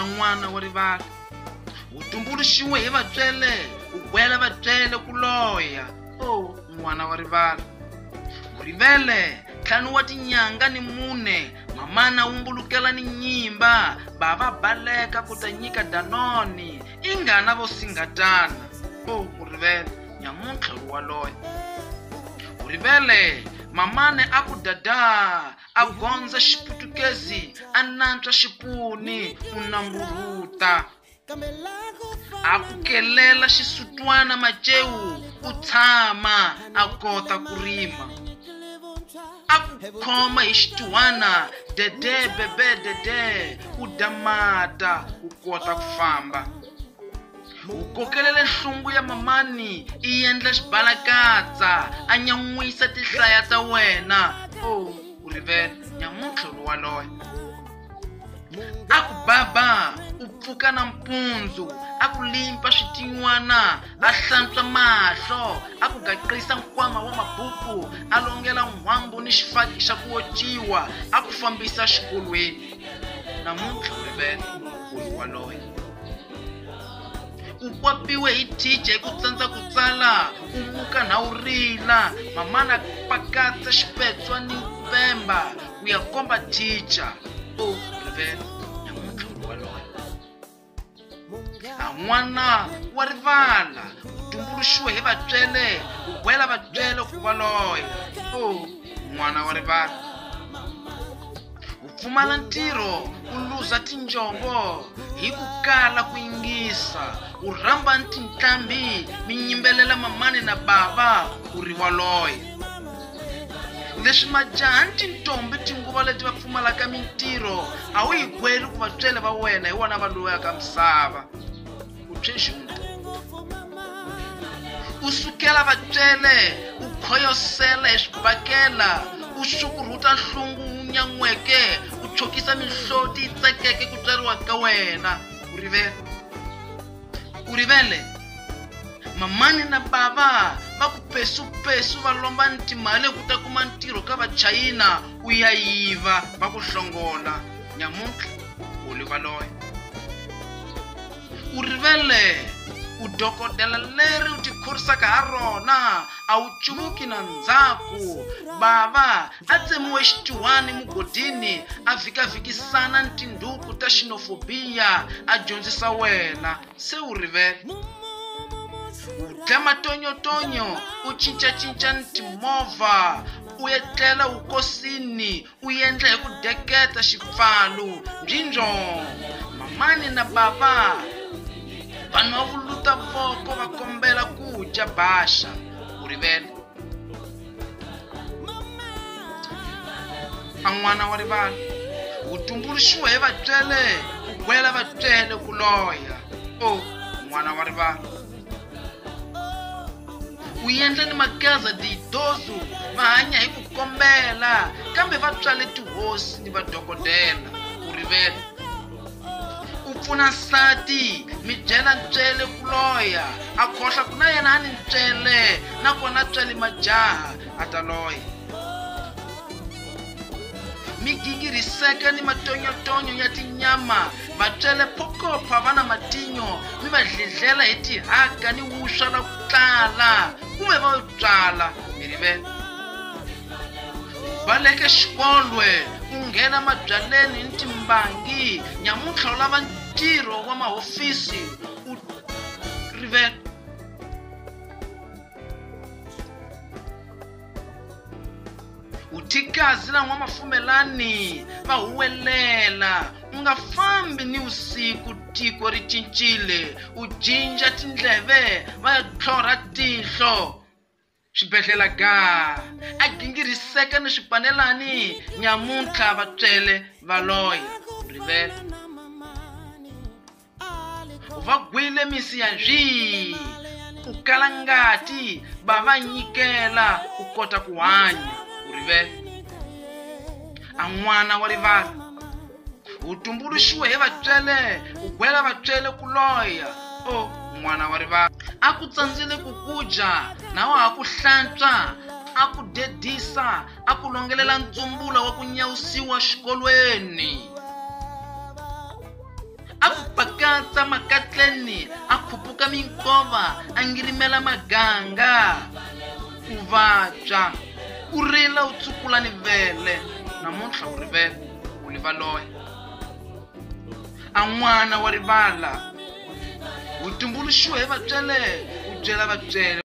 an'wana wa rivala wu tumbuluxiwe hi vatswele ku gwela vatswele ku loya n'wana wa rivala Murivele ntlhanu wa tinyanga ni mune mamana wumbulukela ni nyimba bava baleka ku ta nyika Danoni ingana vo singatana Murivele nyamuntlha waloye Murivele mamane aku dada a gonza xiputukezi a nantswa xipuni unamburuta a ku kelela xisutwana macewu u tshama a kota ku rima a ku khoma hi xituwana dede bebe dede u damata u kota ku famba u kokelele nhlungu ya mamani i endla xibalakatsa a nyan'wisa tihlaya ta wena Murivele nyamuntlha waloye a ku baba u pfuka nampundzu a ku limpa switin'wana a hlantswa mahlo a ku gaqisa nkwama wa mabuku a longela nhwambu ni xifaki xa ku wociwa a ku fambisa xikolweni namuntlha Murivele waloye u kwapiwe hi thija hi ku tsandza ku tsala u muka na u rila mamana pakatsa xipetswa ni pemba ku ya komba thija Murivele nyamuntlha waloye an'wana wa rivala u tumbuluxiwe hi vatswele ku gwela vatswele ku va loya n'wana wa rivala u pfumala ntirho u luza tinjongo hi ku kala ku yingisa u rhamba tinqambi mi yimbelela mamani na bava u ri waloye leswi majaha ni tintombi tinguva leti va pfumalaka mintirho a wu yi gweli ku vatswele va wena hi wona va loyaka misava u tshexunta u sukela vatswele u khoyosela hi swibakela u xukurhuta nhlungu wu nyan'weke u chokisa mihloti yi tsekeke ku tswariwa ka wena Murivele mamani na bava va ku pesupesu va lomba timali ku ta kuma ntirho ka vachayina u ya yiva va ku hlongola nyamuntlha u li valoye Murivele u dokodela leri u tikhorisaka ha rona a wu cuvuki na ndzhaku bava a tsemiwe xituhani mugodini a vhikavikisana ni tinduku ta xinofobiya a dyondzisa wena se Murivele u dya matonyotonyo u cincacinca ni timovha u etlela vukosini u endla hi ku deketa xipfalo mbhinjo mamani na bava vanhu va vuluta voko va kombela ku dya basha Murivele an'wana wa rivala u tumbuluxiwe hi vatswele ku gwela vatswele ku loya n'wana wa rivala u endla ni magaza didozu va hanya hi ku kombela kambe va tswale tihosi ni vadokodela Murivele u pfuna nsati mi byela ntswele ku loya a khohla ku na yena a ni ntswele nakona tswele majaha a ta loya mi gigiriseka ni matonyotonyo ya tinyama vatswele phokopha vana matinyo mi va dlidlela hi tihaka ni wuswa la ku tlala kumbe va tswala Murivele baleke xikolwe u nghena mabyaleni ni timbangi nyamuntlha u lava ntirho wa mahofisi Murivele u thikazi la n'wamafumelani va huwelela u nga fambi ni usiku tiko ri cincile u jinja tindleve va ya tlhorha tihlo swibedhlela ga a gingiriseka ni swipanelani nyamuntlha vatswele va loya Murivele u va gwile misi ya zwi u kala ngati va va nyikela u kota ku hanya Murivele an'wana wa rivala u tumbuluxiwe hi vatswele u gwela vatswele ku loya n'wana wa rivala a ku tsandzile ku kudya na wa ha ku hlantswa a ku dedisa a ku longelela ntsumbula wa ku nyawusiwa xikolweni a ku katsa makatleni a khupuka minkova a ngirimela maganga u vabya u rila u tsukula ni vele namuntlha u rivele u livaloya a n'wana wa rivala u tumbuluxiwe hi vabyele u byela vabyele